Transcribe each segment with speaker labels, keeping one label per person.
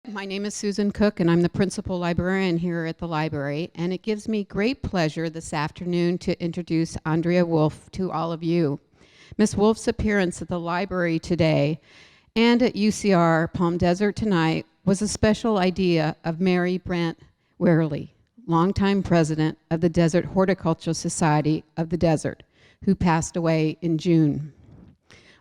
Speaker 1: My name is Susan Cook, and I'm the principal librarian here at the library, and it gives me great pleasure this afternoon to introduce Andrea Wulf to all of you. Ms. Wulf's appearance at the library today and at UCR Palm Desert tonight was a special idea of Mary Brent Wehrle, longtime president of the Desert Horticultural Society of the Desert, who passed away in June.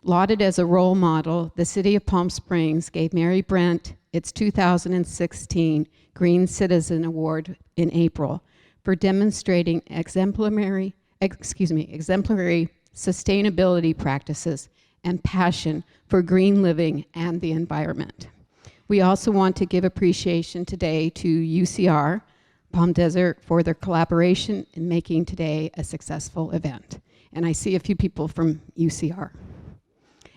Speaker 1: Lauded as a role model, the City of Palm Springs gave Mary Brent its 2016 Green Citizen Award in April for demonstrating exemplary sustainability practices and passion for green living and the environment. We also want to give appreciation today to UCR Palm Desert for their collaboration in making today a successful event. And I see a few people from UCR.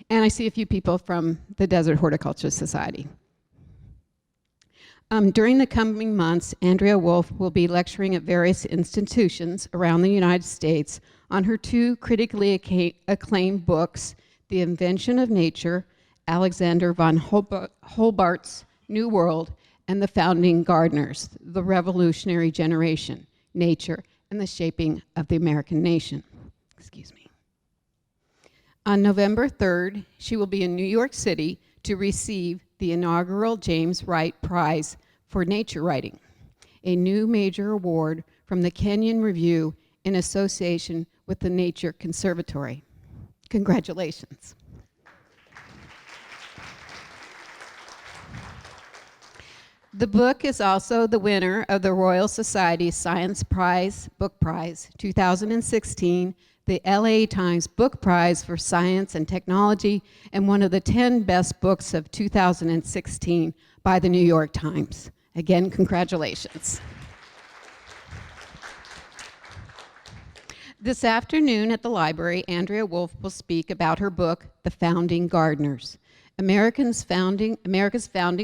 Speaker 1: And I see a few people from the Desert Horticulture Society. During the coming months, Andrea Wulf will be lecturing at various institutions around the United States on her two critically acclaimed books, The Invention of Nature, Alexander von Humboldt's New World, and The Founding Gardeners, The Revolutionary Generation, Nature, and the Shaping of the American Nation. Excuse me. On November 3rd, she will be in New York City to receive the inaugural James Wright Prize for Nature Writing, a new major award from the Kenyon Review in association with the Nature Conservatory. Congratulations. The book is also the winner of the Royal Society Science Prize, Book Prize 2016, the LA Times Book Prize for Science and Technology, and one of the 10 best books of 2016 by the New York Times. Again, congratulations. This afternoon at the library, Andrea Wulf will speak about her book, The Founding Gardeners. America's founding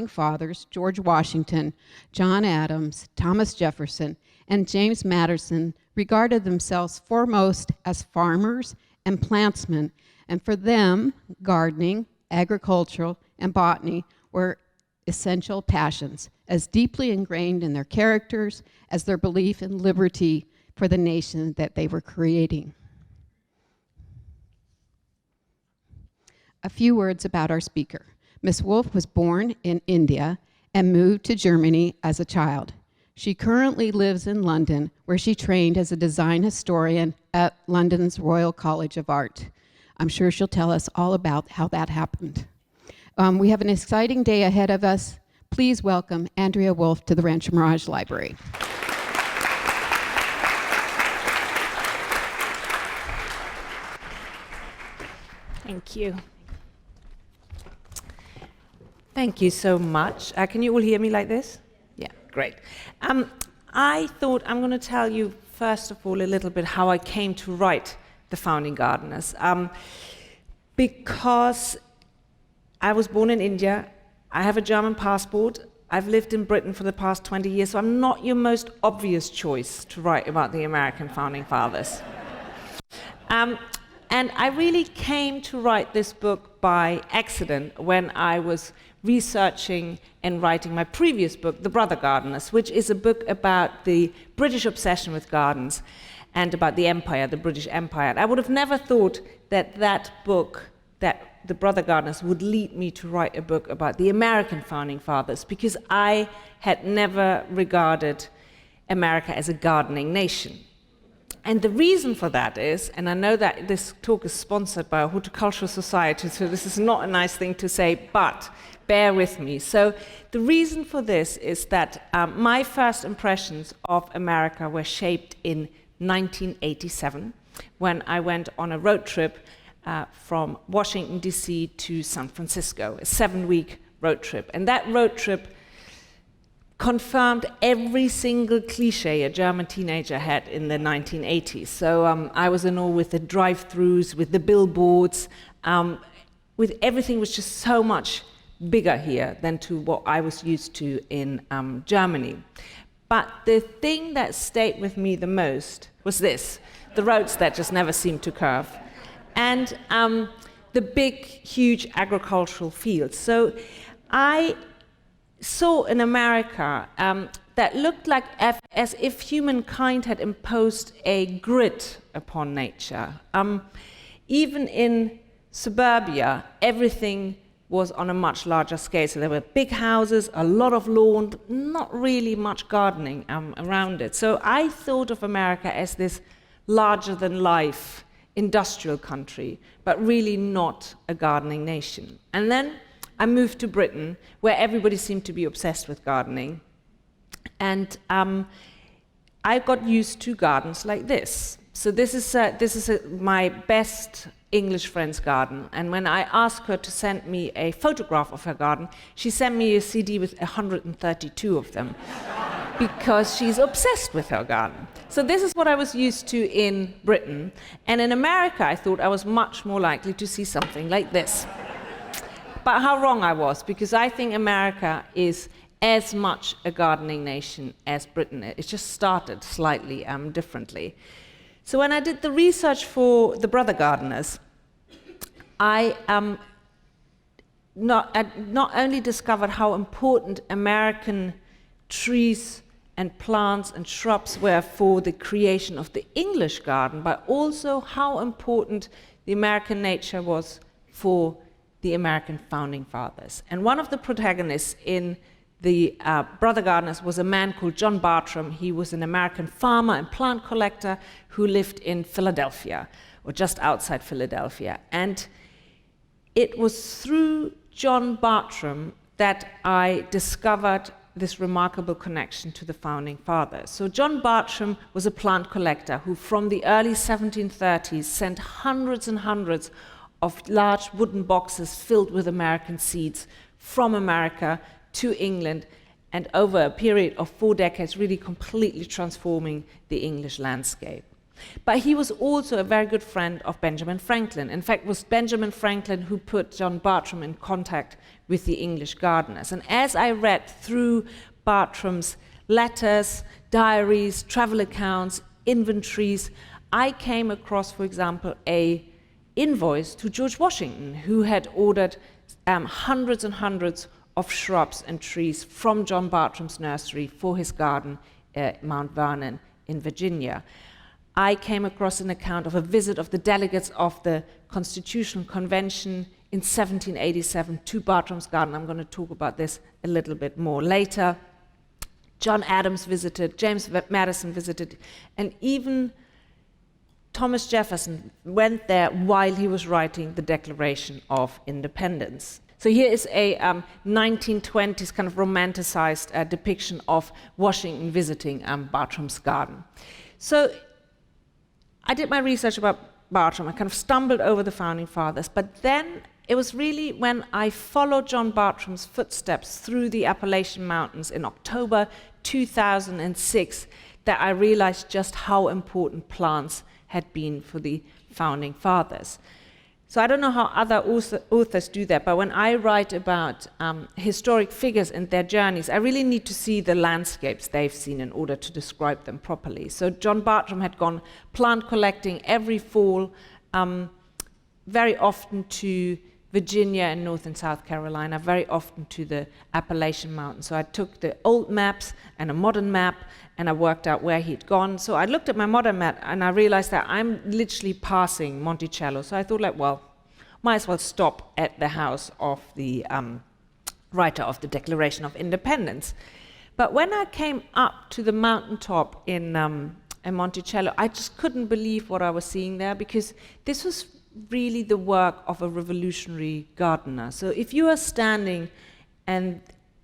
Speaker 1: fathers, George Washington, John Adams, Thomas Jefferson, and James Madison regarded themselves foremost as farmers and plantsmen, and for them, gardening, agriculture, and botany were essential passions, as deeply ingrained in their characters as their belief in liberty for the nation that they were creating. A few words about our speaker. Ms. Wulf was born in India and moved to Germany as a child. She currently lives in London, where she trained as a design historian at London's Royal College of Art. I'm sure she'll tell us all about how that happened. We have an exciting day ahead of us. Please welcome Andrea Wulf to the Rancho Mirage Library.
Speaker 2: Thank you. Thank you so much. Can you all hear me like this? Yeah, great. I thought I'm going to tell you, first of all, a little bit how I came to write The Founding Gardeners. Because I was born in India, I have a German passport, I've lived in Britain for the past 20 years, so I'm not your most obvious choice to write about the American Founding Fathers. And I really came to write this book by accident when I was researching and writing my previous book, The Brother Gardeners, which is a book about the British obsession with gardens and about the empire, the British Empire. And I would have never thought that that book, that The Brother Gardeners, would lead me to write a book about the American Founding Fathers, because I had never regarded America as a gardening nation. And the reason for that is, and I know that this talk is sponsored by a horticultural society, so this is not a nice thing to say, but bear with me. So the reason for this is that my first impressions of America were shaped in 1987, when I went on a road trip from Washington, D.C. to San Francisco, a 7-week road trip. And that road trip confirmed every single cliche a German teenager had in the 1980s. So I was in awe with the drive-thrus, with the billboards, with everything was just so much bigger here than to what I was used to in Germany. But the thing that stayed with me the most was this, the roads that just never seemed to curve, and the big, huge agricultural fields. So I saw in America that looked like as if humankind had imposed a grid upon nature. Even in suburbia, everything was on a much larger scale. So there were big houses, a lot of lawn, not really much gardening around it. So I thought of America as this larger-than-life industrial country, but really not a gardening nation. And then I moved to Britain, where everybody seemed to be obsessed with gardening. And I got used to gardens like this. So this is my best English friend's garden. And when I asked her to send me a photograph of her garden, she sent me a CD with 132 of them, because she's obsessed with her garden. So this is what I was used to in Britain. And in America, I thought I was much more likely to see something like this. But how wrong I was, because I think America is as much a gardening nation as Britain. It just started slightly differently. So when I did the research for the Brother Gardeners, I not only discovered how important American trees and plants and shrubs were for the creation of the English garden, but also how important the American nature was for the American founding fathers. And one of the protagonists in the Brother Gardeners was a man called John Bartram. He was an American farmer and plant collector who lived in Philadelphia, or just outside Philadelphia. And it was through John Bartram that I discovered this remarkable connection to the founding fathers. So John Bartram was a plant collector who from the early 1730s sent hundreds and hundreds of large wooden boxes filled with American seeds from America to England, and over a period of 4 decades really completely transforming the English landscape. But he was also a very good friend of Benjamin Franklin. In fact, it was Benjamin Franklin who put John Bartram in contact with the English gardeners. And as I read through Bartram's letters, diaries, travel accounts, inventories, I came across, for example, an invoice to George Washington, who had ordered hundreds and hundreds of shrubs and trees from John Bartram's nursery for his garden at Mount Vernon in Virginia. I came across an account of a visit of the delegates of the Constitutional Convention in 1787 to Bartram's garden. I'm going to talk about this a little bit more later. John Adams visited, James Madison visited, and even Thomas Jefferson went there while he was writing the Declaration of Independence. So here is a 1920s kind of romanticized depiction of Washington visiting Bartram's garden. So I did my research about Bartram. I kind of stumbled over the founding fathers, but then it was really when I followed John Bartram's footsteps through the Appalachian Mountains in October 2006 that I realized just how important plants had been for the founding fathers. So I don't know how other authors do that, but when I write about historic figures and their journeys, I really need to see the landscapes they've seen in order to describe them properly. So John Bartram had gone plant collecting every fall, very often to Virginia and North and South Carolina, very often to the Appalachian Mountains. So I took the old maps and a modern map, and I worked out where he'd gone. So I looked at my modern map, and I realized that I'm literally passing Monticello. So I thought, like, well, might as well stop at the house of the writer of the Declaration of Independence. But when I came up to the mountaintop in Monticello, I just couldn't believe what I was seeing there, because this was really the work of a revolutionary gardener. So if you are standing and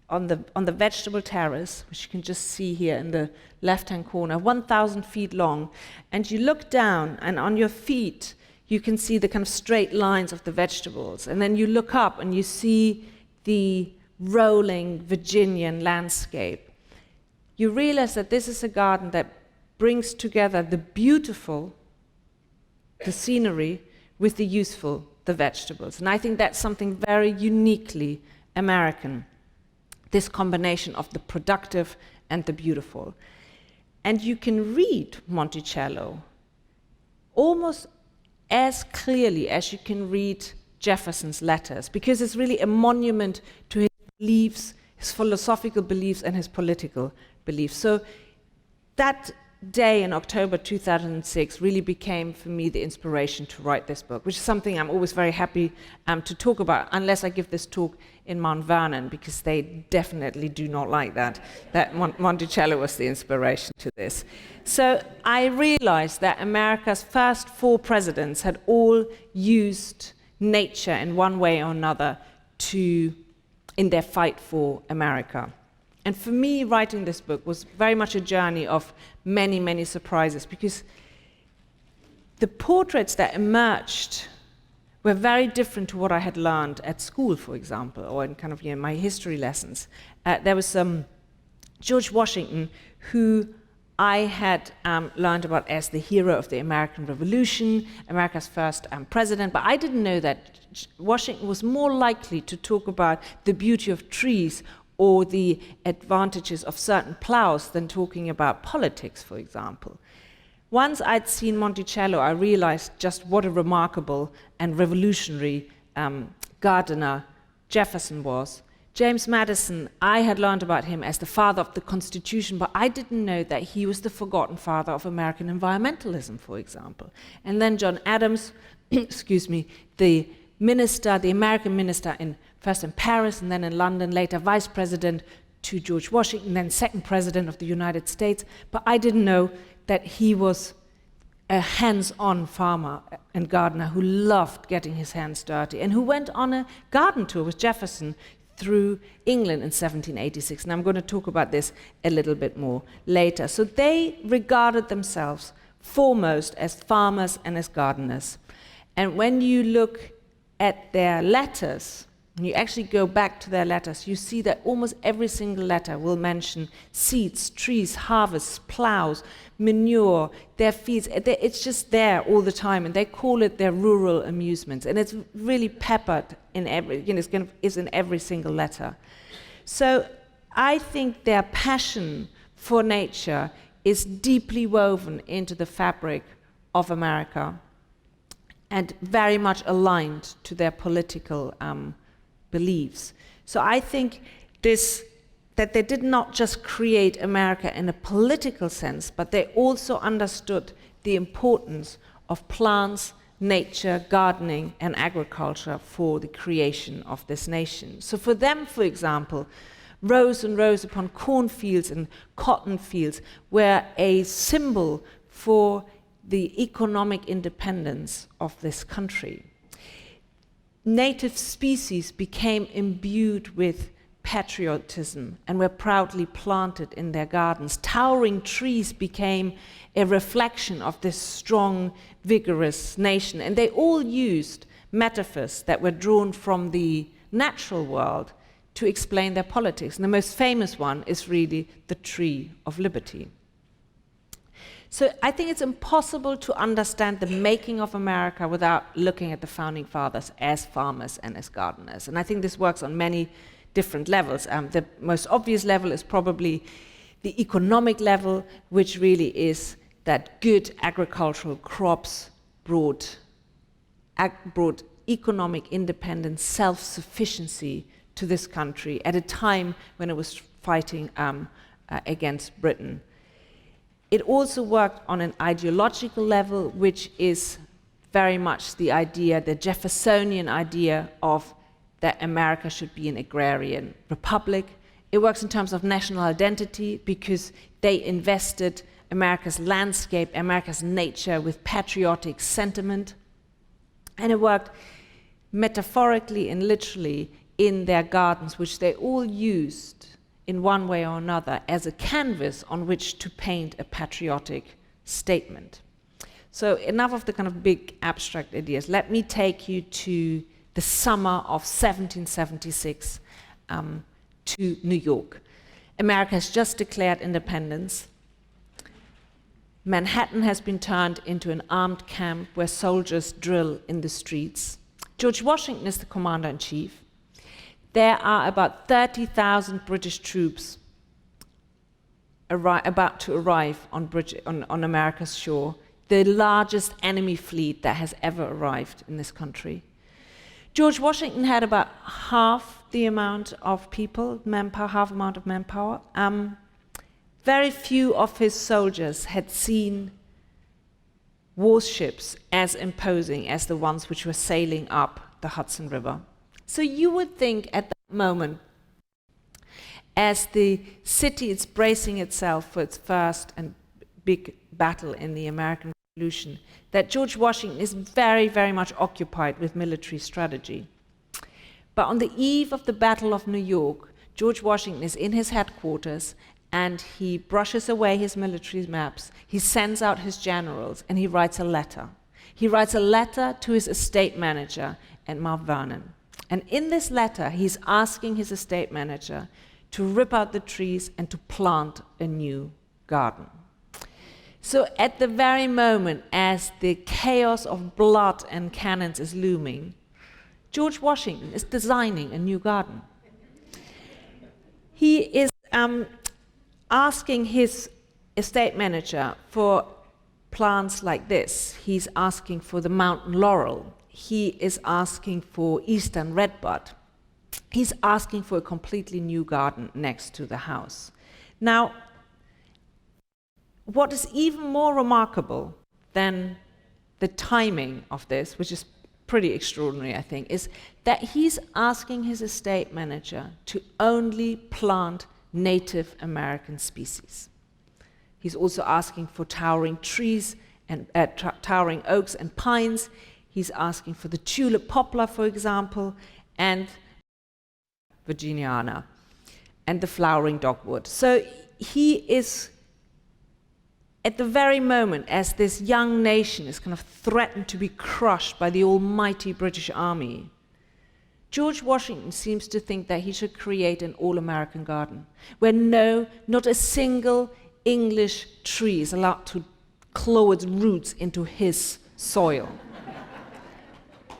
Speaker 2: on the vegetable terrace, which you can just see here in the left-hand corner, 1,000 feet long, and you look down, and on your feet you can see the kind of straight lines of the vegetables, and then you look up and you see the rolling Virginian landscape, you realize that this is a garden that brings together the beautiful, the scenery, with the useful, the vegetables. And I think that's something very uniquely American, this combination of the productive and the beautiful. And you can read Monticello almost as clearly as you can read Jefferson's letters, because it's really a monument to his beliefs, his philosophical beliefs and his political beliefs. So that day in October 2006 really became for me the inspiration to write this book, which is something I'm always very happy to talk about, unless I give this talk in Mount Vernon, because they definitely do not like that Monticello was the inspiration to this. So I realized that America's first 4 presidents had all used nature in one way or another in their fight for America. And for me, writing this book was very much a journey of many, many surprises, because the portraits that emerged were very different to what I had learned at school, for example, or in kind of my history lessons. There was George Washington, who I had learned about as the hero of the American Revolution, America's first president, but I didn't know that Washington was more likely to talk about the beauty of trees or the advantages of certain plows than talking about politics, for example. Once I'd seen Monticello, I realized just what a remarkable and revolutionary gardener Jefferson was. James Madison, I had learned about him as the father of the Constitution, but I didn't know that he was the forgotten father of American environmentalism, for example. And then John Adams, the American minister first in Paris and then in London, later vice president to George Washington, then second president of the United States. But I didn't know that he was a hands-on farmer and gardener who loved getting his hands dirty and who went on a garden tour with Jefferson through England in 1786. And I'm going to talk about this a little bit more later. So they regarded themselves foremost as farmers and as gardeners. And when you look at their letters, and you actually go back to their letters, you see that almost every single letter will mention seeds, trees, harvests, plows, manure, their fields. It's just there all the time, and they call it their rural amusements. And it's really peppered in is in every single letter. So I think their passion for nature is deeply woven into the fabric of America and very much aligned to their political beliefs. So I think that they did not just create America in a political sense, but they also understood the importance of plants, nature, gardening, and agriculture for the creation of this nation. So for them, for example, rows and rows upon cornfields and cotton fields were a symbol for the economic independence of this country. Native species became imbued with patriotism and were proudly planted in their gardens. Towering trees became a reflection of this strong, vigorous nation. And they all used metaphors that were drawn from the natural world to explain their politics. And the most famous one is really the Tree of Liberty. So I think it's impossible to understand the making of America without looking at the founding fathers as farmers and as gardeners. And I think this works on many different levels. The most obvious level is probably the economic level, which really is that good agricultural crops brought economic independence, self-sufficiency to this country at a time when it was fighting against Britain. It also worked on an ideological level, which is very much the idea, the Jeffersonian idea of that America should be an agrarian republic. It works in terms of national identity because they invested America's landscape, America's nature with patriotic sentiment. And it worked metaphorically and literally in their gardens, which they all used in one way or another as a canvas on which to paint a patriotic statement. So enough of the kind of big abstract ideas. Let me take you to the summer of 1776 to New York. America has just declared independence. Manhattan has been turned into an armed camp where soldiers drill in the streets. George Washington is the commander-in-chief. There are about 30,000 British troops about to arrive on America's shore, the largest enemy fleet that has ever arrived in this country. George Washington had about half the amount of people, manpower, half amount of manpower. Very few of his soldiers had seen warships as imposing as the ones which were sailing up the Hudson River. So you would think at that moment, as the city is bracing itself for its first and big battle in the American Revolution, that George Washington is very, very much occupied with military strategy. But on the eve of the Battle of New York, George Washington is in his headquarters and he brushes away his military maps, he sends out his generals, and he writes a letter. He writes a letter to his estate manager at Mount Vernon. And in this letter, he's asking his estate manager to rip out the trees and to plant a new garden. So at the very moment as the chaos of blood and cannons is looming, George Washington is designing a new garden. He is asking his estate manager for plants like this. He's asking for the mountain laurel. He is asking for eastern redbud. He's asking for a completely new garden next to the house. Now, what is even more remarkable than the timing of this, which is pretty extraordinary, I think, is that he's asking his estate manager to only plant Native American species. He's also asking for towering trees and towering oaks and pines. He's asking for the tulip poplar, for example, and Virginiana, and the flowering dogwood. So he is, at the very moment as this young nation is kind of threatened to be crushed by the almighty British Army, George Washington seems to think that he should create an all-American garden, where not a single English tree is allowed to claw its roots into his soil.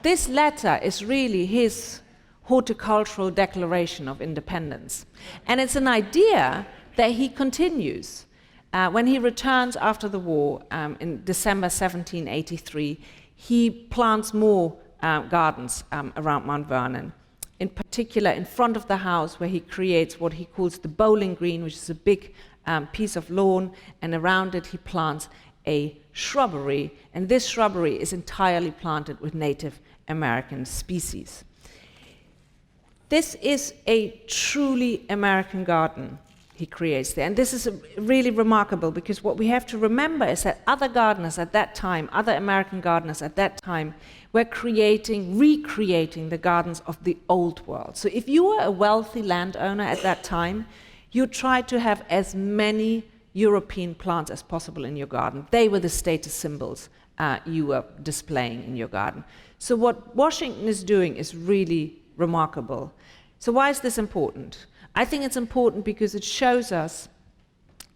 Speaker 2: This letter is really his horticultural declaration of independence. And it's an idea that he continues. When he returns after the war in December 1783, he plants more gardens around Mount Vernon. In particular, in front of the house, where he creates what he calls the bowling green, which is a big piece of lawn, and around it he plants a shrubbery, and this shrubbery is entirely planted with Native American species. This is a truly American garden he creates there. And this is really remarkable, because what we have to remember is that other gardeners at that time, other American gardeners at that time, were recreating the gardens of the old world. So if you were a wealthy landowner at that time, you tried to have as many European plants as possible in your garden. They were the status symbols you were displaying in your garden. So what Washington is doing is really remarkable. So why is this important? I think it's important because it shows us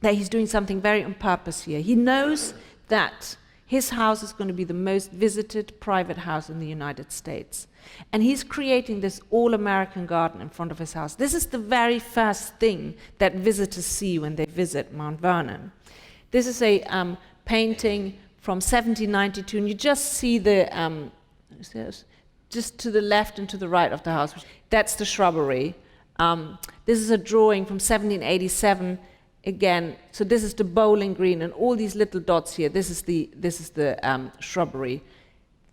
Speaker 2: that he's doing something very on purpose here. He knows that his house is going to be the most visited private house in the United States. And he's creating this all-American garden in front of his house. This is the very first thing that visitors see when they visit Mount Vernon. This is a painting from 1792, and you just see the, just to the left and to the right of the house. That's the shrubbery. This is a drawing from 1787. Again, so this is the bowling green, and all these little dots here. This is the shrubbery.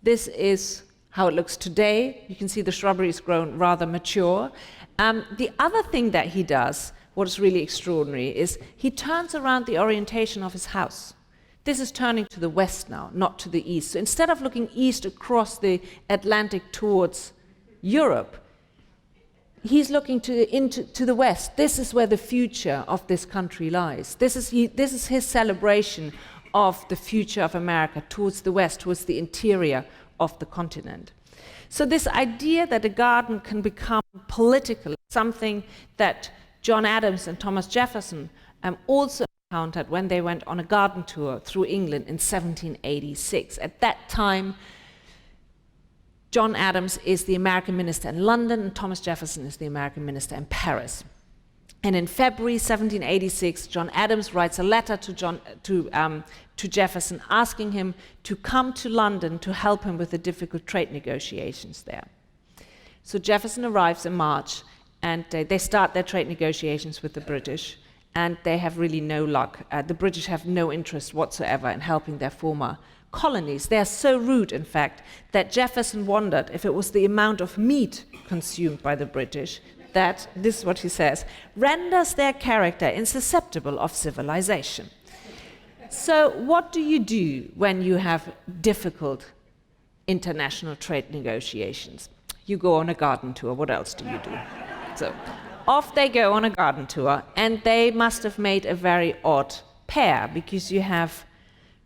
Speaker 2: This is how it looks today. You can see the shrubbery is grown rather mature. The other thing that he does, what is really extraordinary, is he turns around the orientation of his house. This is turning to the west now, not to the east. So instead of looking east across the Atlantic towards Europe, he's looking to the west. This is where the future of this country lies. This is his celebration of the future of America, towards the west, towards the interior of the continent. So this idea that a garden can become political, something that John Adams and Thomas Jefferson also encountered when they went on a garden tour through England in 1786. At that time, John Adams is the American minister in London, and Thomas Jefferson is the American minister in Paris. And in February 1786, John Adams writes a letter to Jefferson asking him to come to London to help him with the difficult trade negotiations there. So Jefferson arrives in March, and they start their trade negotiations with the British, and they have really no luck. The British have no interest whatsoever in helping their former colonies. They are so rude, in fact, that Jefferson wondered if it was the amount of meat consumed by the British that, this is what he says, renders their character insusceptible of civilization. So what do you do when you have difficult international trade negotiations? You go on a garden tour. What else do you do? So off they go on a garden tour, and they must have made a very odd pair, because you have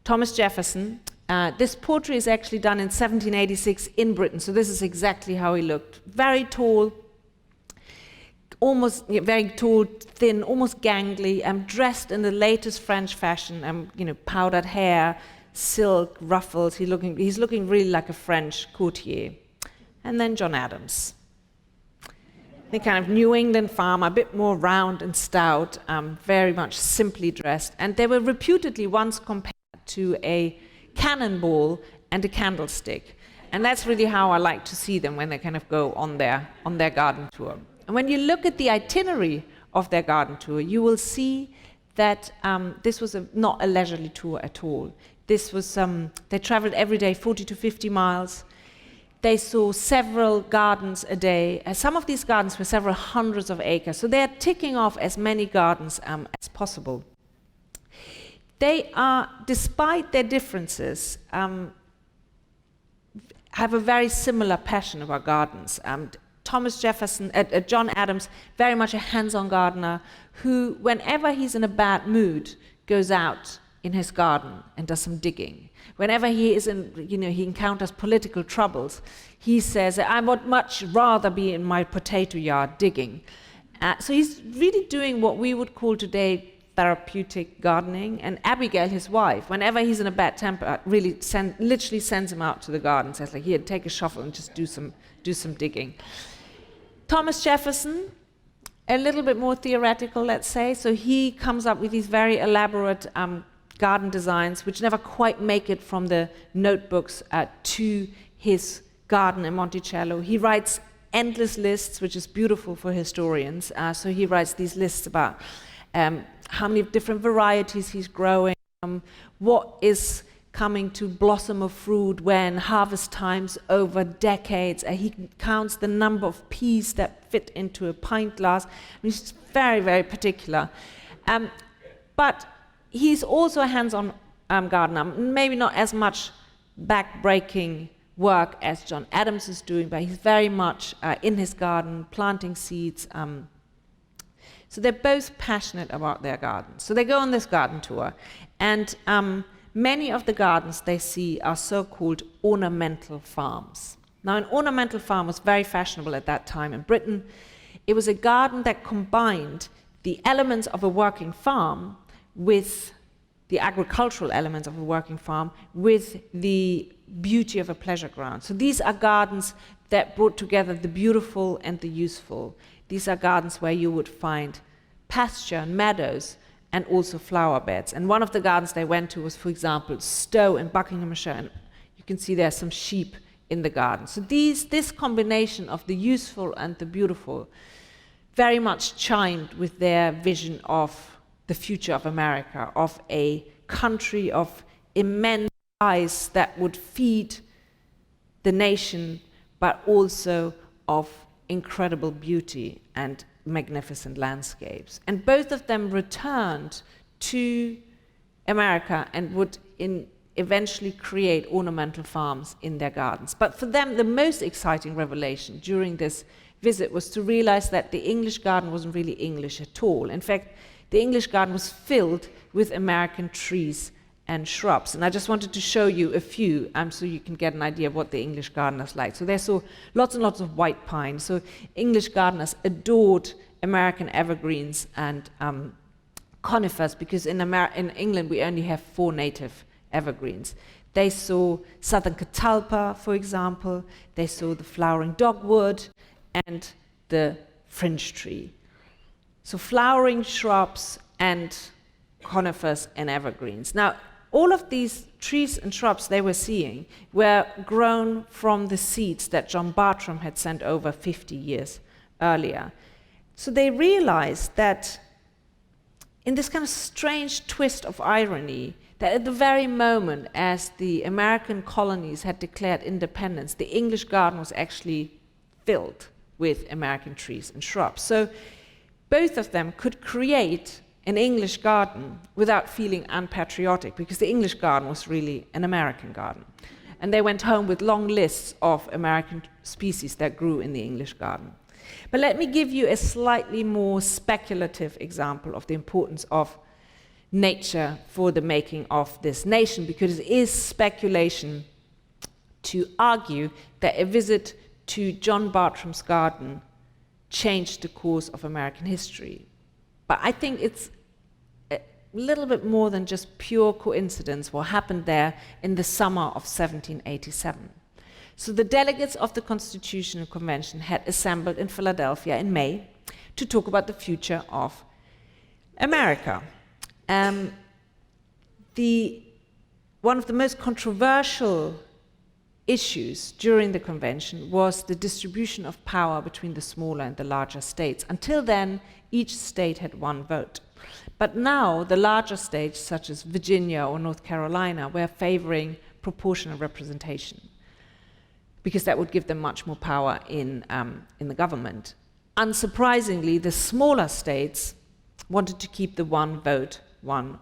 Speaker 2: Thomas Jefferson. This portrait is actually done in 1786 in Britain, so this is exactly how he looked. Very tall, very tall, thin, almost gangly, dressed in the latest French fashion, powdered hair, silk, ruffles. He's looking really like a French courtier. And then John Adams, the kind of New England farmer, a bit more round and stout, very much simply dressed. And they were reputedly once compared to a cannonball and a candlestick. And that's really how I like to see them when they kind of go on their garden tour. And when you look at the itinerary of their garden tour, you will see that this was not a leisurely tour at all. This was, they traveled every day 40 to 50 miles. They saw several gardens a day. Some of these gardens were several hundreds of acres. So they're ticking off as many gardens as possible. They are, despite their differences, have a very similar passion about gardens. Thomas Jefferson, John Adams, very much a hands-on gardener who, whenever he's in a bad mood, goes out in his garden and does some digging. Whenever he is he encounters political troubles, he says, I would much rather be in my potato yard digging. So he's really doing what we would call today therapeutic gardening. And Abigail, his wife, whenever he's in a bad temper, literally sends him out to the garden, says, like, here, take a shovel and just do some digging. Thomas Jefferson, a little bit more theoretical, let's say. So he comes up with these very elaborate garden designs, which never quite make it from the notebooks to his garden in Monticello. He writes endless lists, which is beautiful for historians. So he writes these lists about how many different varieties he's growing, what is coming to blossom of fruit when, harvest times over decades. He counts the number of peas that fit into a pint glass. I mean, he's very, very particular. But he's also a hands-on gardener, maybe not as much back-breaking work as John Adams is doing, but he's very much in his garden, planting seeds. So they're both passionate about their gardens. So they go on this garden tour, and many of the gardens they see are so-called ornamental farms. Now, an ornamental farm was very fashionable at that time in Britain. It was a garden that combined the elements of a working farm with the agricultural elements of a working farm with the beauty of a pleasure ground. So these are gardens that brought together the beautiful and the useful. These are gardens where you would find pasture and meadows and also flower beds. And one of the gardens they went to was, for example, Stowe in Buckinghamshire, and you can see there's some sheep in the garden. So this combination of the useful and the beautiful very much chimed with their vision of the future of America, of a country of immense size that would feed the nation, but also of incredible beauty and magnificent landscapes. And both of them returned to America and would eventually create ornamental farms in their gardens. But for them, the most exciting revelation during this visit was to realize that the English garden wasn't really English at all. In fact, the English garden was filled with American trees and shrubs. And I just wanted to show you a few so you can get an idea of what the English garden is like. So they saw lots and lots of white pine. So English gardeners adored American evergreens and conifers, because in England we only have 4 native evergreens. They saw southern catalpa, for example. They saw the flowering dogwood and the fringe tree. So flowering shrubs and conifers and evergreens. Now, all of these trees and shrubs they were seeing were grown from the seeds that John Bartram had sent over 50 years earlier. So they realized that in this kind of strange twist of irony, that at the very moment as the American colonies had declared independence, the English garden was actually filled with American trees and shrubs. So both of them could create an English garden without feeling unpatriotic, because the English garden was really an American garden. And they went home with long lists of American species that grew in the English garden. But let me give you a slightly more speculative example of the importance of nature for the making of this nation, because it is speculation to argue that a visit to John Bartram's garden changed the course of American history. But I think it's a little bit more than just pure coincidence what happened there in the summer of 1787. So the delegates of the Constitutional Convention had assembled in Philadelphia in May to talk about the future of America. One of the most controversial issues during the convention was the distribution of power between the smaller and the larger states. Until then, each state had one vote. But now the larger states, such as Virginia or North Carolina, were favoring proportional representation, because that would give them much more power in the government. Unsurprisingly, the smaller states wanted to keep the one vote, one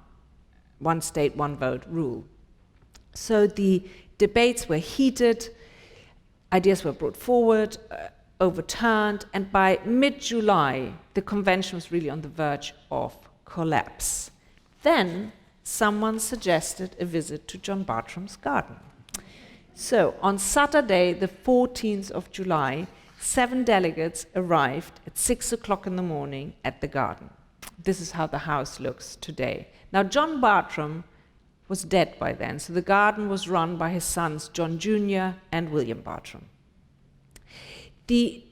Speaker 2: state, one vote rule. So the debates were heated, ideas were brought forward, overturned, and by mid-July, the convention was really on the verge of collapse. Then someone suggested a visit to John Bartram's garden. So on Saturday, the 14th of July, 7 delegates arrived at 6 o'clock in the morning at the garden. This is how the house looks today. Now, John Bartram was dead by then, so the garden was run by his sons, John Jr. and William Bartram. The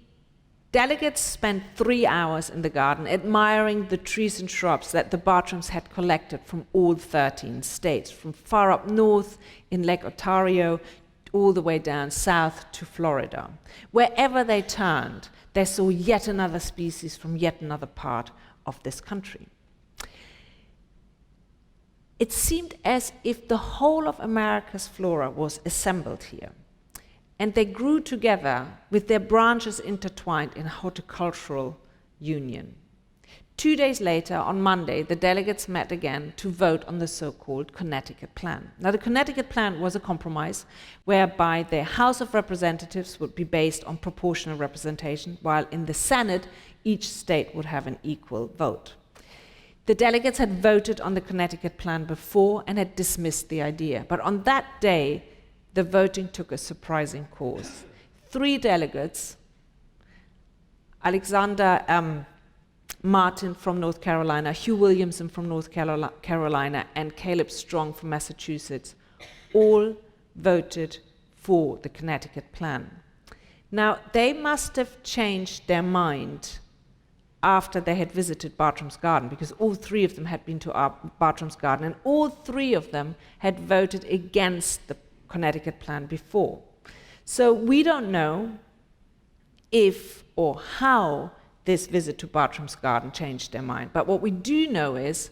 Speaker 2: delegates spent 3 hours in the garden admiring the trees and shrubs that the Bartrams had collected from all 13 states, from far up north in Lake Ontario all the way down south to Florida. Wherever they turned, they saw yet another species from yet another part of this country. It seemed as if the whole of America's flora was assembled here, and they grew together with their branches intertwined in horticultural union. 2 days later, on Monday, the delegates met again to vote on the so-called Connecticut Plan. Now, the Connecticut Plan was a compromise whereby the House of Representatives would be based on proportional representation, while in the Senate, each state would have an equal vote. The delegates had voted on the Connecticut Plan before and had dismissed the idea. But on that day, the voting took a surprising course. 3 delegates, Alexander Martin from North Carolina, Hugh Williamson from North Carolina, and Caleb Strong from Massachusetts, all voted for the Connecticut Plan. Now, they must have changed their mind after they had visited Bartram's garden, because all 3 of them had been to Bartram's garden, and all 3 of them had voted against the Connecticut Plan before. So we don't know if or how this visit to Bartram's garden changed their mind. But what we do know is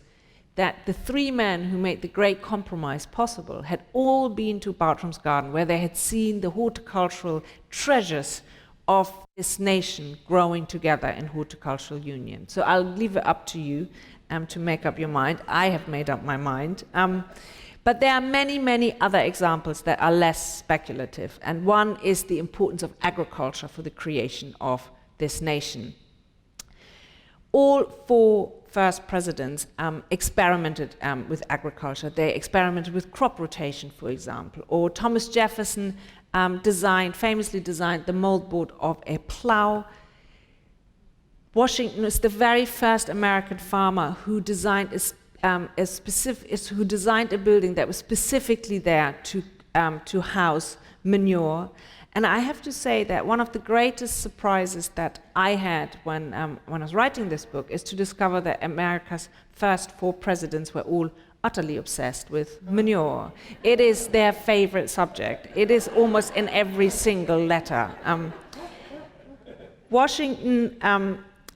Speaker 2: that the 3 men who made the great compromise possible had all been to Bartram's garden, where they had seen the horticultural treasures of this nation growing together in horticultural union. So I'll leave it up to you to make up your mind. I have made up my mind. But there are many, many other examples that are less speculative. And one is the importance of agriculture for the creation of this nation. All 4 first presidents experimented with agriculture. They experimented with crop rotation, for example. Or Thomas Jefferson famously designed the moldboard of a plow. Washington was the very first American farmer who designed a building that was specifically there to house manure. And I have to say that one of the greatest surprises that I had when I was writing this book is to discover that America's first 4 presidents were all utterly obsessed with manure. It is their favorite subject. It is almost in every single letter. Washington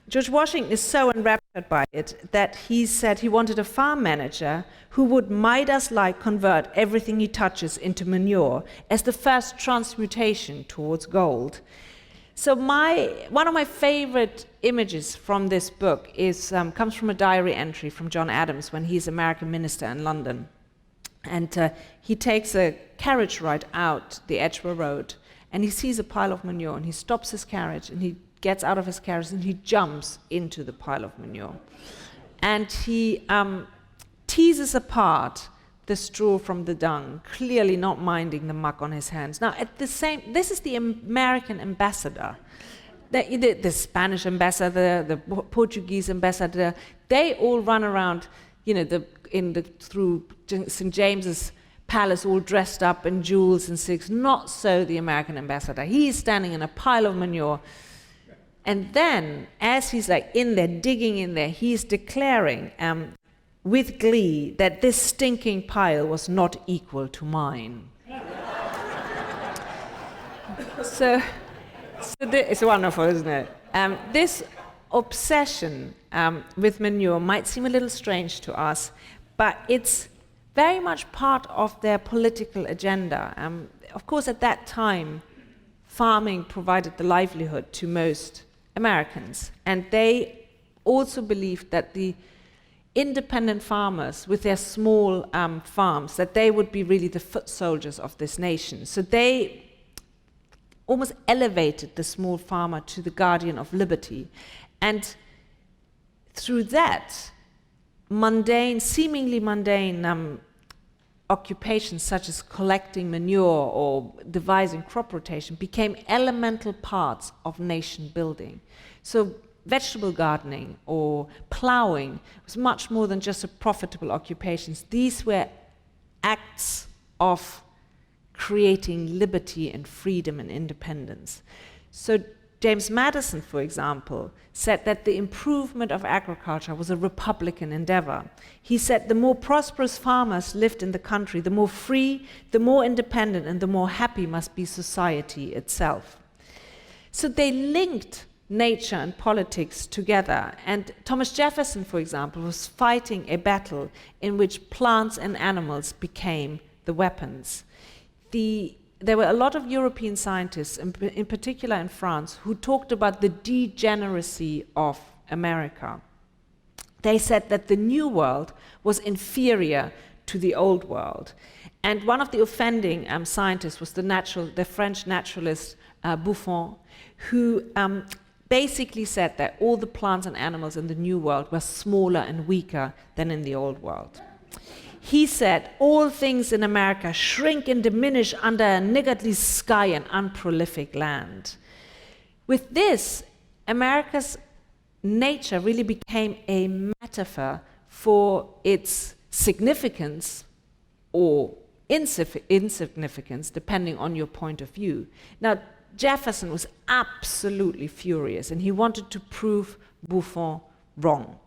Speaker 2: George Washington is so enraptured by it that he said he wanted a farm manager who would Midas-like convert everything he touches into manure as the first transmutation towards gold. So one of my favorite images from this book comes from a diary entry from John Adams when he's American minister in London. And he takes a carriage ride out the Edgware Road, and he sees a pile of manure, and he stops his carriage, and he gets out of his carriage, and he jumps into the pile of manure. And he teases apart the straw from the dung, clearly not minding the muck on his hands. Now, this is the American ambassador, the Spanish ambassador, the Portuguese ambassador. They all run around, through St. James's Palace, all dressed up in jewels and silks. Not so the American ambassador. He's standing in a pile of manure. And then, as he's in there, digging in there, he's declaring with glee that this stinking pile was not equal to mine. So it's wonderful, isn't it? This obsession with manure might seem a little strange to us, but it's very much part of their political agenda. Of course, at that time, farming provided the livelihood to most Americans, and they also believed that the independent farmers with their small farms, that they would be really the foot soldiers of this nation. So they almost elevated the small farmer to the guardian of liberty. And through that, seemingly mundane occupations such as collecting manure or devising crop rotation became elemental parts of nation building. So vegetable gardening or plowing was much more than just a profitable occupation. These were acts of creating liberty and freedom and independence. So James Madison, for example, said that the improvement of agriculture was a republican endeavor. He said the more prosperous farmers lived in the country, the more free, the more independent, and the more happy must be society itself. So they linked nature and politics together. And Thomas Jefferson, for example, was fighting a battle in which plants and animals became the weapons. There were a lot of European scientists, in particular in France, who talked about the degeneracy of America. They said that the New World was inferior to the Old World. And one of the offending scientists was the French naturalist Buffon, who basically said that all the plants and animals in the New World were smaller and weaker than in the Old World. He said, all things in America shrink and diminish under a niggardly sky and unprolific land. With this, America's nature really became a metaphor for its significance or insignificance, depending on your point of view. Now, Jefferson was absolutely furious, and he wanted to prove Buffon wrong.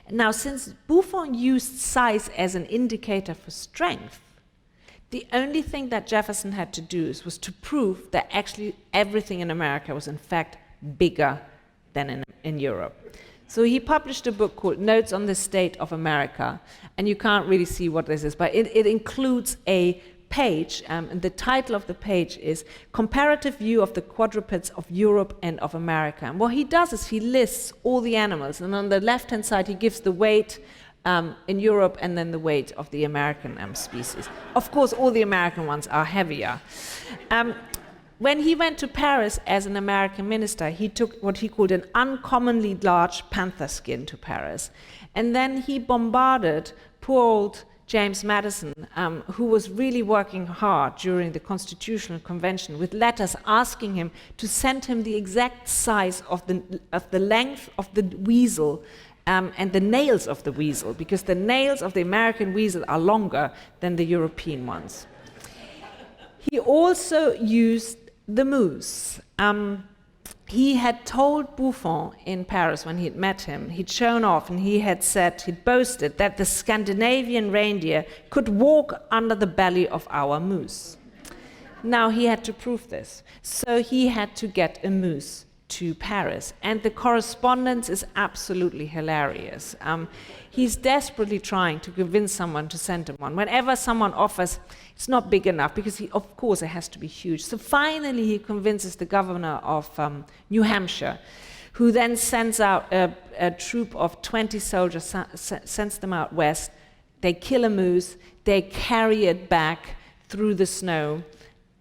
Speaker 2: Now, since Buffon used size as an indicator for strength, the only thing that Jefferson had to do was to prove that actually everything in America was in fact bigger than in Europe. So he published a book called Notes on the State of America, and you can't really see what this is, but it includes a page, and the title of the page is Comparative View of the Quadrupeds of Europe and of America. And what he does is he lists all the animals, and on the left-hand side he gives the weight in Europe and then the weight of the American species. Of course, all the American ones are heavier. When he went to Paris as an American minister, he took what he called an uncommonly large panther skin to Paris, and then he bombarded poor old James Madison, who was really working hard during the Constitutional Convention, with letters asking him to send him the exact size of the length of the weasel and the nails of the weasel, because the nails of the American weasel are longer than the European ones. He also used the moose. He had told Buffon in Paris when he'd met him, he'd shown off and he'd boasted that the Scandinavian reindeer could walk under the belly of our moose. Now he had to prove this, so he had to get a moose to Paris. And the correspondence is absolutely hilarious. He's desperately trying to convince someone to send him one. Whenever someone offers, it's not big enough, because of course it has to be huge. So finally he convinces the governor of New Hampshire, who then sends out a troop of 20 soldiers, sends them out west. They kill a moose, they carry it back through the snow,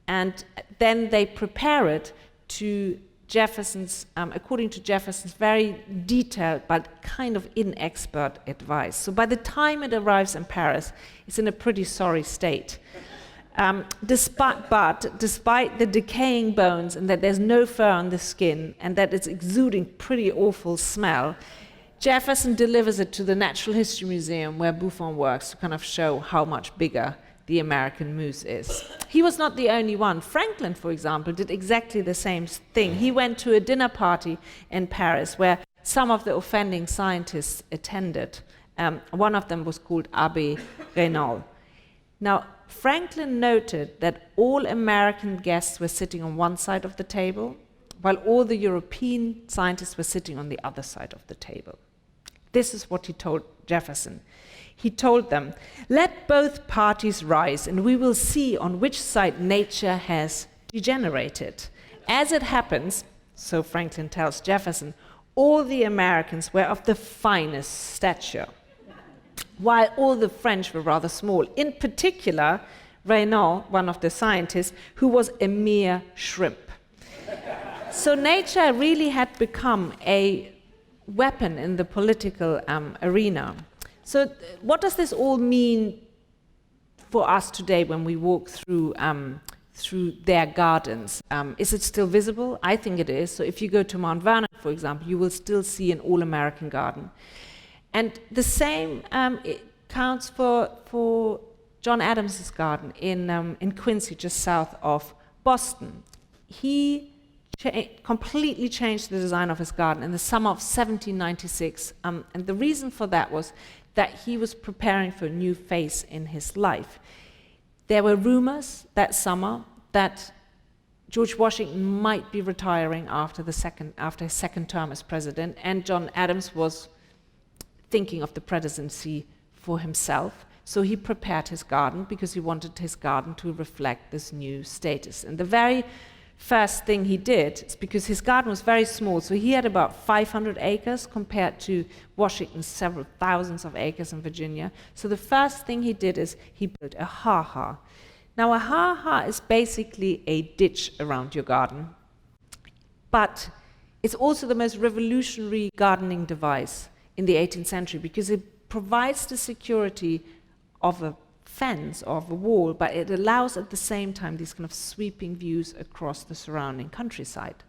Speaker 2: and then they prepare it to Jefferson's, according to Jefferson's very detailed but kind of inexpert advice. So by the time it arrives in Paris, it's in a pretty sorry state. Despite the decaying bones and that there's no fur on the skin and that it's exuding pretty awful smell, Jefferson delivers it to the Natural History Museum where Buffon works to kind of show how much bigger the American moose is. He was not the only one. Franklin, for example, did exactly the same thing. He went to a dinner party in Paris where some of the offending scientists attended. One of them was called Abbé Raynal. Now, Franklin noted that all American guests were sitting on one side of the table, while all the European scientists were sitting on the other side of the table. This is what he told Jefferson. He told them, "Let both parties rise, and we will see on which side nature has degenerated." As it happens, so Franklin tells Jefferson, all the Americans were of the finest stature, while all the French were rather small. In particular, Raynal, one of the scientists, who was a mere shrimp. So nature really had become a weapon in the political arena. So what does this all mean for us today when we walk through their gardens? Is it still visible? I think it is. So if you go to Mount Vernon, for example, you will still see an all-American garden. And the same it counts for John Adams's garden in Quincy, just south of Boston. He completely changed the design of his garden in the summer of 1796. And the reason for that was that he was preparing for a new phase in his life. There were rumors that summer that George Washington might be retiring after his second term as president, and John Adams was thinking of the presidency for himself. So he prepared his garden because he wanted his garden to reflect this new status. And the very first thing he did is because his garden was very small, so he had about 500 acres compared to Washington's several thousands of acres in Virginia. So the first thing he did is he built a ha-ha. Now a ha-ha is basically a ditch around your garden, but it's also the most revolutionary gardening device in the 18th century because it provides the security of a fence or of a wall, but it allows at the same time these kind of sweeping views across the surrounding countryside.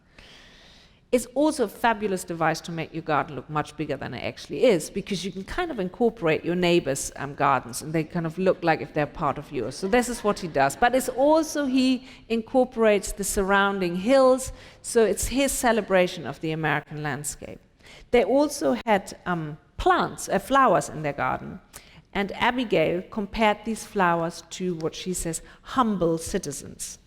Speaker 2: It's also a fabulous device to make your garden look much bigger than it actually is, because you can kind of incorporate your neighbors' gardens and they kind of look like if they're part of yours. So this is what he does. But it's also he incorporates the surrounding hills, so it's his celebration of the American landscape. They also had flowers in their garden. And Abigail compared these flowers to what she says, humble citizens.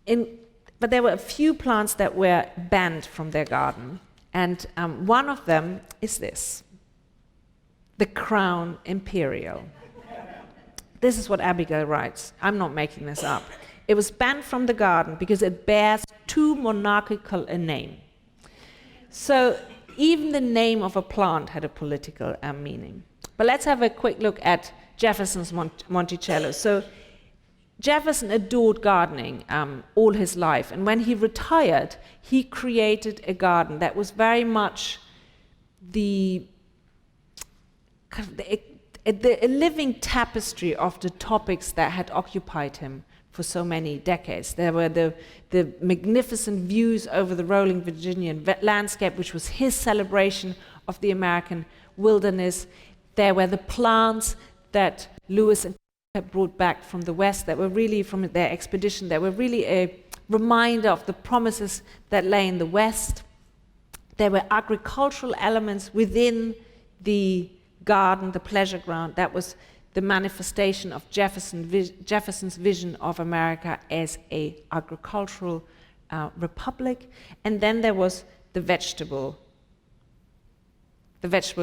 Speaker 2: But there were a few plants that were banned from their garden. And one of them is this, the Crown Imperial. This is what Abigail writes. I'm not making this up. It was banned from the garden because it bears too monarchical a name. So even the name of a plant had a political meaning. But let's have a quick look at Jefferson's Monticello. So Jefferson adored gardening all his life, and when he retired, he created a garden that was very much a living tapestry of the topics that had occupied him for so many decades. There were the magnificent views over the rolling Virginian landscape, which was his celebration of the American wilderness. There were the plants that Lewis and had brought back from the West that were really from their expedition, that were really a reminder of the promises that lay in the West. There were agricultural elements within the garden, the pleasure ground. That was the manifestation of Jefferson's vision of America as an agricultural Republic, and then there was the vegetable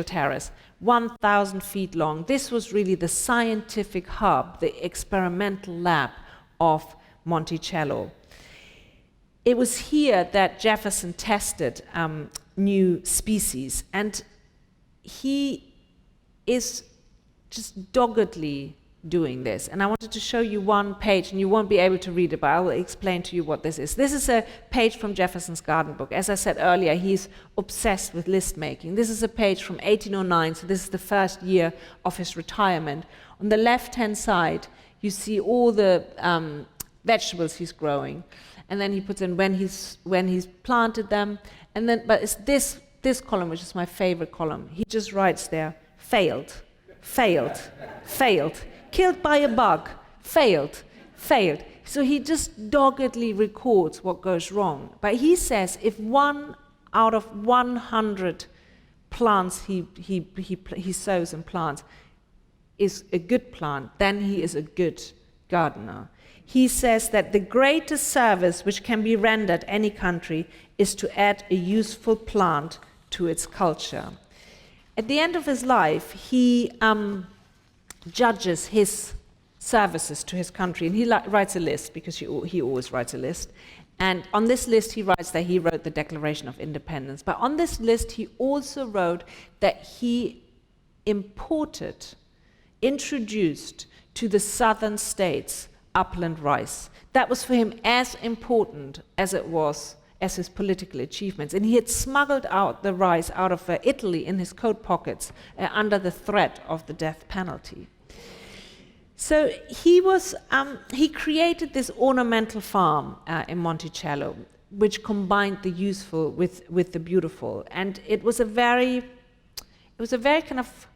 Speaker 2: terrace, 1,000 feet long. This was really the scientific hub, the experimental lab of Monticello. It was here that Jefferson tested new species, and he is just doggedly doing this. And I wanted to show you one page, and you won't be able to read it, but I will explain to you what this is. This is a page from Jefferson's Garden book. As I said earlier, he's obsessed with list making. This is a page from 1809, so this is the first year of his retirement. On the left-hand side, you see all the vegetables he's growing, and then he puts in when he's planted them, and then, but it's this column, which is my favorite column. He just writes there, failed, failed, failed. Killed by a bug, failed, failed. So he just doggedly records what goes wrong. But he says if 1 out of 100 plants he sows and plants is a good plant, then he is a good gardener. He says that the greatest service which can be rendered any country is to add a useful plant to its culture. At the end of his life, he judges his services to his country, and he writes a list, because he always writes a list. And on this list he writes that he wrote the Declaration of Independence. But on this list he also wrote that he introduced to the southern states upland rice. That was for him as important as it was as his political achievements. And he had smuggled out the rice out of Italy in his coat pockets under the threat of the death penalty. So he created this ornamental farm in Monticello, which combined the useful with the beautiful. And it was a very kind of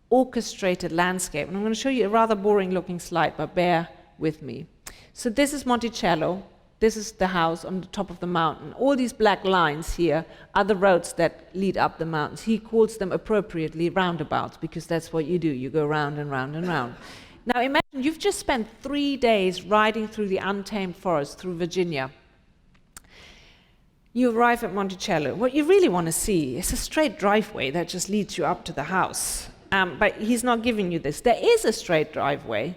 Speaker 2: orchestrated landscape. And I'm going to show you a rather boring looking slide, but bear with me. So this is Monticello. This is the house on the top of the mountain. All these black lines here are the roads that lead up the mountains. He calls them appropriately roundabouts, because that's what you do. You go round and round and round. Now imagine you've just spent 3 days riding through the untamed forest through Virginia. You arrive at Monticello. What you really want to see is a straight driveway that just leads you up to the house. But he's not giving you this. There is a straight driveway,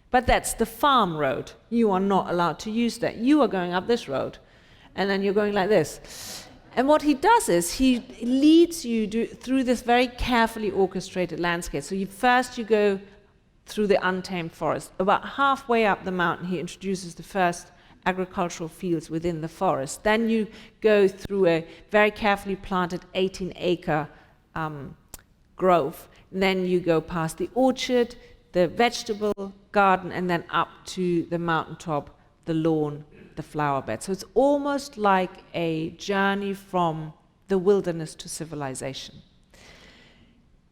Speaker 2: but that's the farm road. You are not allowed to use that. You are going up this road, and then you're going like this. And what he does is he leads you through this very carefully orchestrated landscape. So first you go through the untamed forest. About halfway up the mountain, he introduces the first agricultural fields within the forest. Then you go through a very carefully planted 18-acre grove. Then you go past the orchard, the vegetable garden, and then up to the mountaintop, the lawn, the flower bed. So it's almost like a journey from the wilderness to civilization.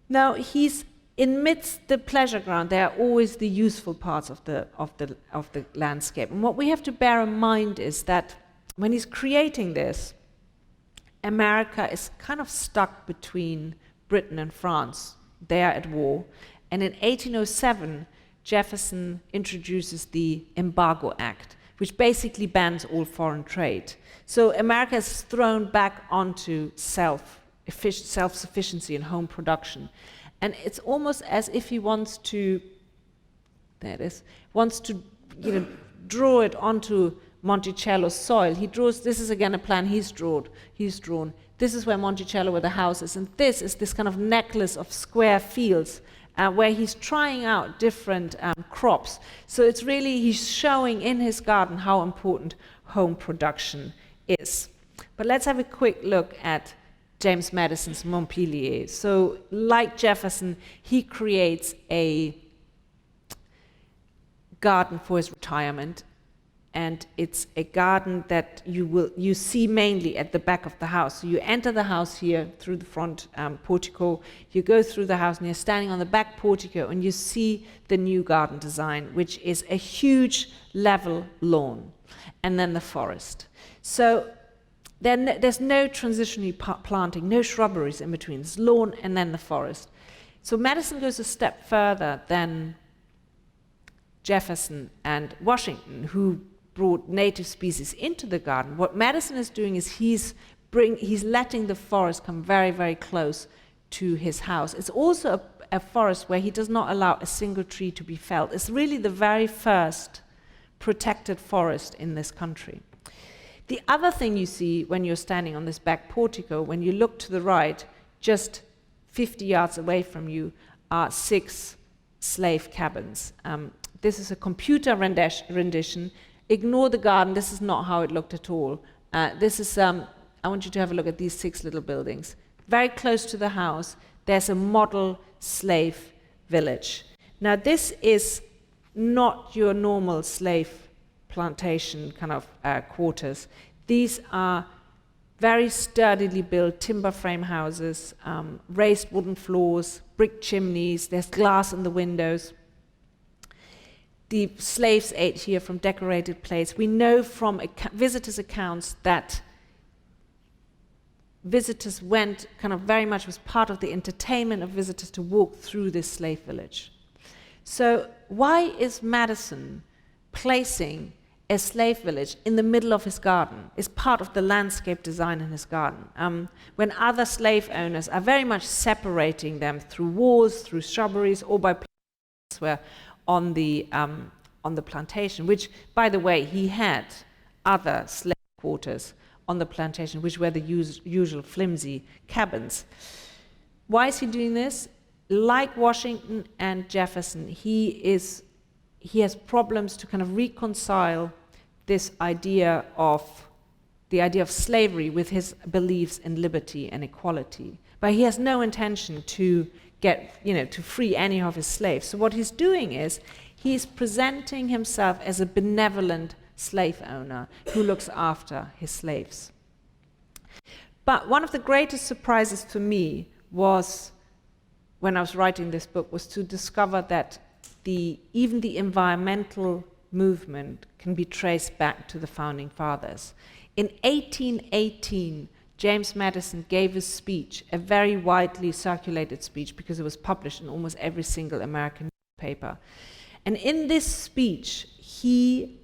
Speaker 2: Now amidst the pleasure ground, there are always the useful parts of the landscape. And what we have to bear in mind is that when he's creating this, America is kind of stuck between Britain and France. They are at war. And in 1807, Jefferson introduces the Embargo Act, which basically bans all foreign trade. So America is thrown back onto self-sufficiency and home production. And it's almost as if he wants to, draw it onto Monticello's soil. He draws, this is again a plan he's drawn. This is where Monticello, where the house is, and this is this kind of necklace of square fields where he's trying out different crops. So it's really, he's showing in his garden how important home production is. But let's have a quick look at James Madison's Montpelier. So like Jefferson, he creates a garden for his retirement, and it's a garden that you see mainly at the back of the house. So you enter the house here through the front portico, you go through the house and you're standing on the back portico and you see the new garden design, which is a huge level lawn, and then the forest. So then there's no transitionary planting, no shrubberies in between. It's lawn and then the forest. So Madison goes a step further than Jefferson and Washington, who brought native species into the garden. What Madison is doing is he's letting the forest come very, very close to his house. It's also a forest where he does not allow a single tree to be felled. It's really the very first protected forest in this country. The other thing you see when you're standing on this back portico, when you look to the right, just 50 yards away from you are 6 slave cabins. This is a computer rendition. Ignore the garden, this is not how it looked at all. I want you to have a look at these 6 little buildings. Very close to the house, there's a model slave village. Now this is not your normal slave plantation kind of quarters. These are very sturdily built timber frame houses, raised wooden floors, brick chimneys, there's glass in the windows. The slaves ate here from decorated plates. We know from visitors' accounts that visitors went, kind of very much was part of the entertainment of visitors to walk through this slave village. So why is Madison placing a slave village in the middle of his garden? Is part of the landscape design in his garden. When other slave owners are very much separating them through walls, through shrubberies, or by elsewhere on the plantation, which, by the way, he had other slave quarters on the plantation, which were the usual flimsy cabins. Why is he doing this? Like Washington and Jefferson, he has problems to kind of reconcile this idea of slavery with his beliefs in liberty and equality. But he has no intention to to free any of his slaves. So what he's doing is he's presenting himself as a benevolent slave owner who looks after his slaves. But one of the greatest surprises for me was, when I was writing this book, was to discover that even the environmental movement can be traced back to the founding fathers. In 1818, James Madison gave a speech, a very widely circulated speech, because it was published in almost every single American newspaper. And in this speech, he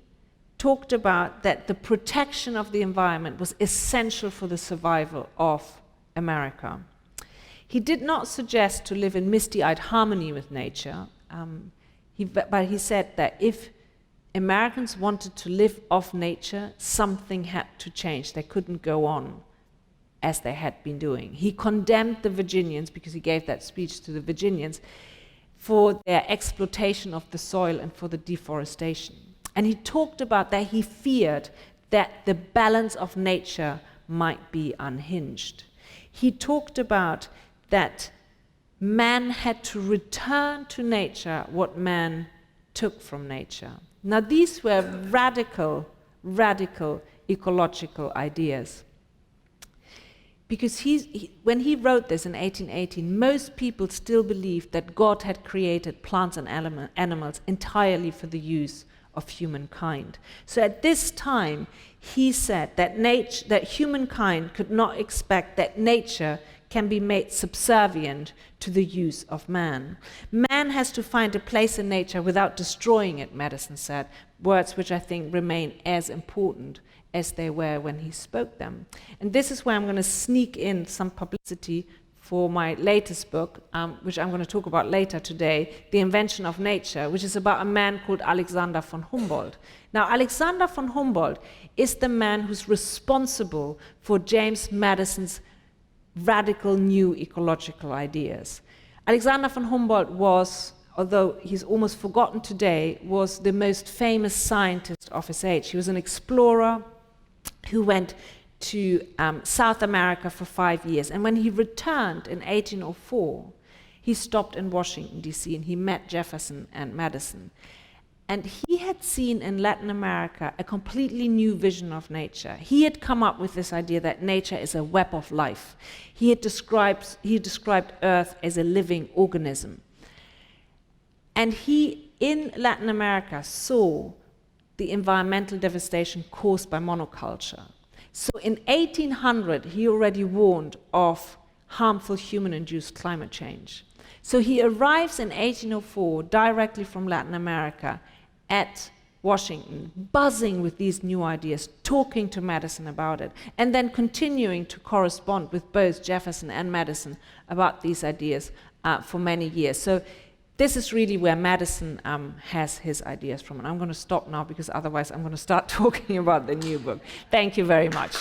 Speaker 2: talked about that the protection of the environment was essential for the survival of America. He did not suggest to live in misty-eyed harmony with nature, but he said that if Americans wanted to live off nature, something had to change. They couldn't go on as they had been doing. He condemned the Virginians, because he gave that speech to the Virginians, for their exploitation of the soil and for the deforestation. And he talked about that he feared that the balance of nature might be unhinged. He talked about that man had to return to nature what man took from nature. Now these were radical ecological ideas. Because when he wrote this in 1818, most people still believed that God had created plants and animals entirely for the use of humankind. So at this time, he said that humankind could not expect that nature can be made subservient to the use of man. Man has to find a place in nature without destroying it, Madison said, words which I think remain as important as they were when he spoke them. And this is where I'm going to sneak in some publicity for my latest book, which I'm going to talk about later today, The Invention of Nature, which is about a man called Alexander von Humboldt. Now, Alexander von Humboldt is the man who's responsible for James Madison's radical new ecological ideas. Alexander von Humboldt was, although he's almost forgotten today, was the most famous scientist of his age. He was an explorer who went to South America for 5 years. And when he returned in 1804, he stopped in Washington, D.C., and he met Jefferson and Madison. And he had seen in Latin America a completely new vision of nature. He had come up with this idea that nature is a web of life. He described Earth as a living organism. And he, in Latin America, saw the environmental devastation caused by monoculture. So in 1800, he already warned of harmful human-induced climate change. So he arrives in 1804 directly from Latin America at Washington, buzzing with these new ideas, talking to Madison about it, and then continuing to correspond with both Jefferson and Madison about these ideas for many years. So this is really where Madison has his ideas from. And I'm going to stop now because otherwise I'm going to start talking about the new book. Thank you very much.